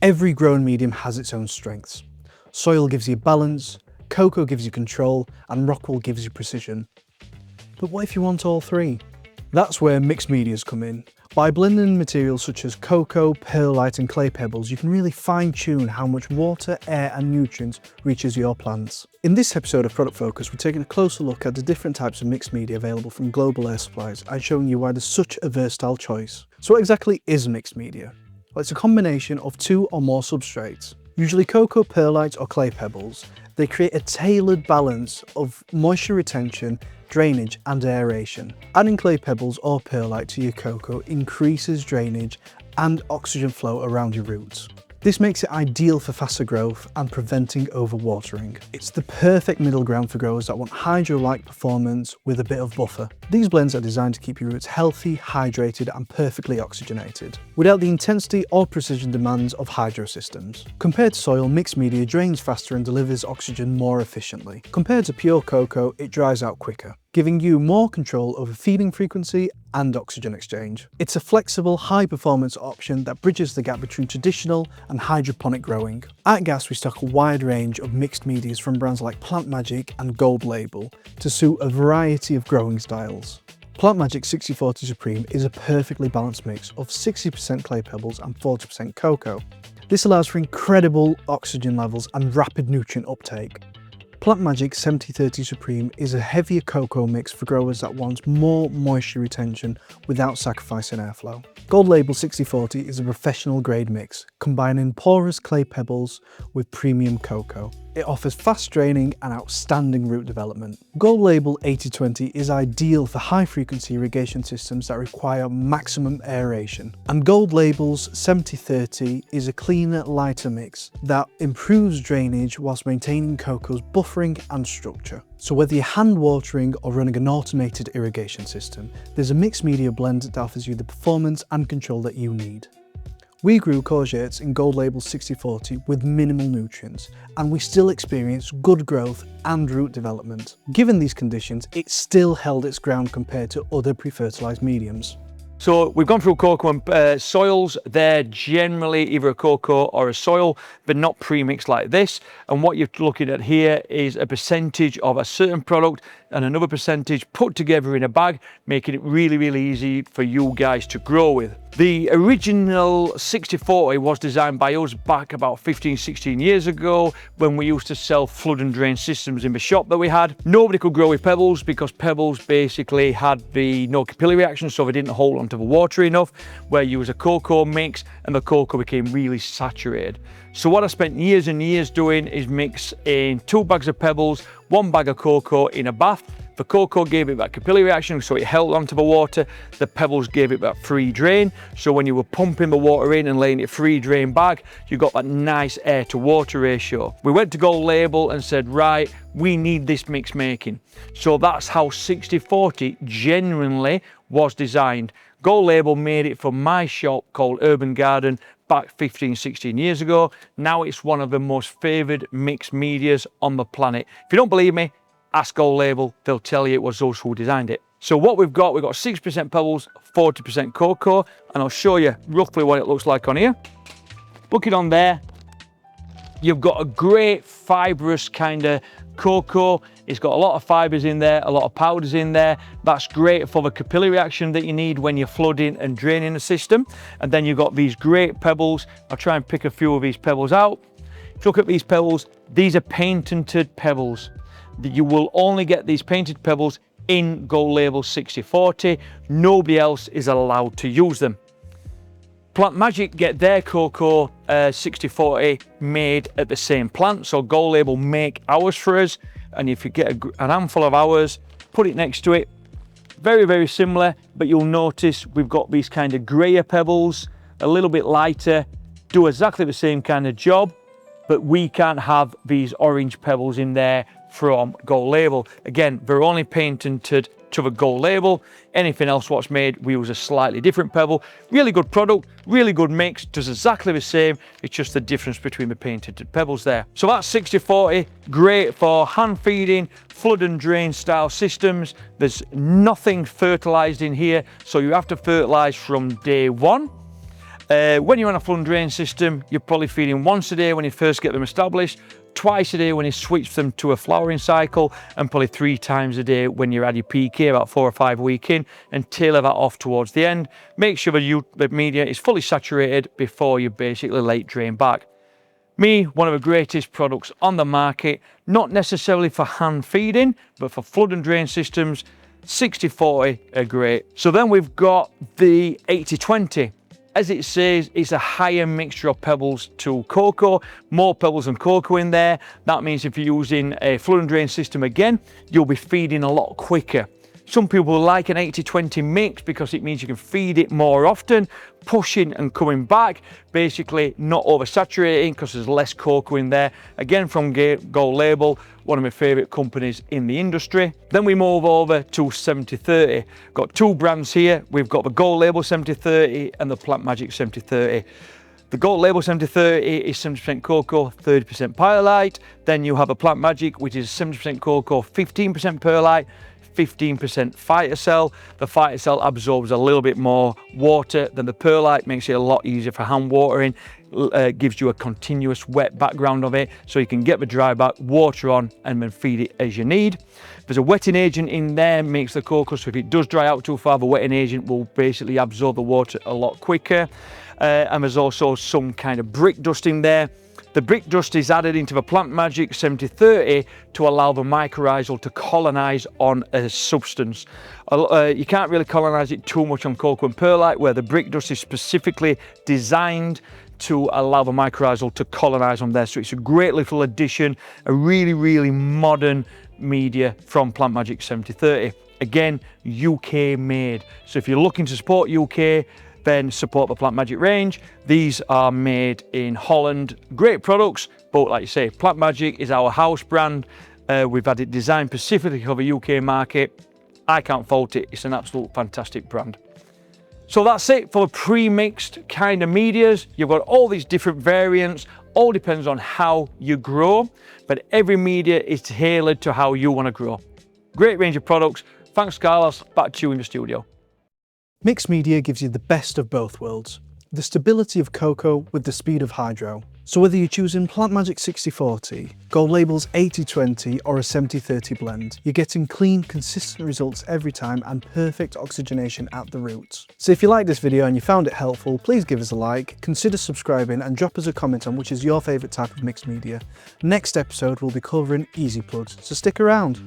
Every growing medium has its own strengths. Soil gives you balance, cocoa gives you control, and rock wool gives you precision. But what if you want all three? That's where mixed medias come in. By blending materials such as cocoa, perlite and clay pebbles, you can really fine-tune how much water, air and nutrients reaches your plants. In this episode of Product Focus, we're taking a closer look at the different types of mixed media available from global air supplies and showing you why there's such a versatile choice. So what exactly is mixed media? Well, it's a combination of two or more substrates, usually cocoa, perlite or clay pebbles. They create a tailored balance of moisture retention, drainage and aeration. Adding clay pebbles or perlite to your cocoa increases drainage and oxygen flow around your roots. This makes it ideal for faster growth and preventing overwatering. It's the perfect middle ground for growers that want hydro-like performance with a bit of buffer. These blends are designed to keep your roots healthy, hydrated and perfectly oxygenated, without the intensity or precision demands of hydro systems. Compared to soil, mixed media drains faster and delivers oxygen more efficiently. Compared to pure cocoa, it dries out quicker, giving you more control over feeding frequency and oxygen exchange. It's a flexible, high-performance option that bridges the gap between traditional and hydroponic growing. At G.A.S, we stock a wide range of mixed medias from brands like Plant Magic and Gold Label to suit a variety of growing styles. Plant Magic 60/40 Supreme is a perfectly balanced mix of 60% clay pebbles and 40% cocoa. This allows for incredible oxygen levels and rapid nutrient uptake. Plant Magic 70/30 Supreme is a heavier cocoa mix for growers that want more moisture retention without sacrificing airflow. Gold Label 60/40 is a professional grade mix, combining porous clay pebbles with premium cocoa. It offers fast draining and outstanding root development. Gold Label 80/20 is ideal for high frequency irrigation systems that require maximum aeration. And Gold Label's 70/30 is a cleaner, lighter mix that improves drainage whilst maintaining cocoa's buffering and structure. So whether you're hand watering or running an automated irrigation system, there's a mixed media blend that offers you the performance and control that you need. We grew courgettes in Gold Label 60/40 with minimal nutrients, and we still experienced good growth and root development. Given these conditions, it still held its ground compared to other pre-fertilised mediums. So we've gone through cocoa and soils. They're generally either a cocoa or a soil, but not pre-mixed like this. And what you're looking at here is a percentage of a certain product and another percentage put together in a bag, making it really, really easy for you guys to grow with. The original 60/40 was designed by us back about 15, 16 years ago when we used to sell flood and drain systems in the shop that we had. Nobody could grow with pebbles because pebbles basically had no capillary reaction, so they didn't hold onto the water enough, where you use a cocoa mix and the cocoa became really saturated. So what I spent years and years doing is mix in 2 bags of pebbles, 1 bag of cocoa in a bath. The cocoa gave it that capillary reaction, so it held onto the water. The pebbles gave it that free drain. So when you were pumping the water in and letting it free drain back, you got that nice air to water ratio. We went to Gold Label and said, right, we need this mix making. So that's how 60/40 genuinely was designed. Gold Label made it for my shop called Urban Garden back 15, 16 years ago. Now it's one of the most favoured mixed medias on the planet. If you don't believe me, ask Gold Label, they'll tell you it was us who designed it. So what we've got 6% pebbles, 40% cocoa, and I'll show you roughly what it looks like on here. Looking on there, you've got a great fibrous kind of cocoa. It's got a lot of fibers in there, a lot of powders in there. That's great for the capillary reaction that you need when you're flooding and draining the system. And then you've got these great pebbles. I'll try and pick a few of these pebbles out. If you look at these pebbles, these are patented pebbles. You will only get these painted pebbles in Gold Label 60/40. Nobody else is allowed to use them. Plant Magic get their cocoa 60/40 made at the same plant, so Gold Label make ours for us. And if you get an handful of ours, put it next to it, very, very similar, but you'll notice we've got these kind of grayer pebbles, a little bit lighter, do exactly the same kind of job, but we can't have these orange pebbles in there from Gold Label. Again, they're only patented to the Gold Label. Anything else what's made, we use a slightly different pebble. Really good product, really good mix, does exactly the same. It's just the difference between the patented pebbles there. So that's 60/40, great for hand feeding, flood and drain style systems. There's nothing fertilized in here, so you have to fertilize from day one. When you're on a flood and drain system, you're probably feeding once a day when you first get them established, twice a day when you switch them to a flowering cycle, and probably 3 times a day when you're at your PK, about 4 or 5 weeks in, and tailor that off towards the end. Make sure the media is fully saturated before you basically late drain back. One of the greatest products on the market, not necessarily for hand feeding, but for flood and drain systems. 60-40 are great. So then we've got the 80-20. As it says, it's a higher mixture of pebbles to cocoa, more pebbles than cocoa in there. That means if you're using a flood and drain system again, you'll be feeding a lot quicker. Some people like an 80-20 mix because it means you can feed it more often, pushing and coming back, basically not oversaturating because there's less cocoa in there. Again, from Gold Label, one of my favorite companies in the industry. Then we move over to 70-30. Got 2 brands here. We've got the Gold Label 70-30 and the Plant Magic 70-30. The Gold Label 70-30 is 70% cocoa, 30% perlite. Then you have a Plant Magic, which is 70% cocoa, 15% perlite, 15% phytocell. The phytocell absorbs a little bit more water than the perlite, makes it a lot easier for hand watering, gives you a continuous wet background of it, so you can get the dry back, water on, and then feed it as you need. There's a wetting agent in there, makes the cocoa, so if it does dry out too far, the wetting agent will basically absorb the water a lot quicker. And there's also some kind of brick dust in there. The brick dust is added into the Plant Magic 70-30 to allow the mycorrhizal to colonize on a substance. You can't really colonize it too much on cocoa and perlite, where the brick dust is specifically designed to allow the mycorrhizal to colonize on there. So it's a great little addition, a really, really modern media from Plant Magic 70-30. Again, UK made. So if you're looking to support UK, then support the Plant Magic range. These are made in Holland. Great products, but like you say, Plant Magic is our house brand. We've had it designed specifically for the UK market. I can't fault it. It's an absolute fantastic brand. So that's it for the pre-mixed kind of medias. You've got all these different variants, all depends on how you grow, but every media is tailored to how you want to grow. Great range of products. Thanks, Carlos. Back to you in the studio. Mixed media gives you the best of both worlds. The stability of cocoa with the speed of hydro. So whether you're choosing Plant Magic 60-40, Gold Label's 80-20 or a 70-30 blend, you're getting clean, consistent results every time and perfect oxygenation at the roots. So if you liked this video and you found it helpful, please give us a like, consider subscribing and drop us a comment on which is your favourite type of mixed media. Next episode we'll be covering easy plugs, so stick around.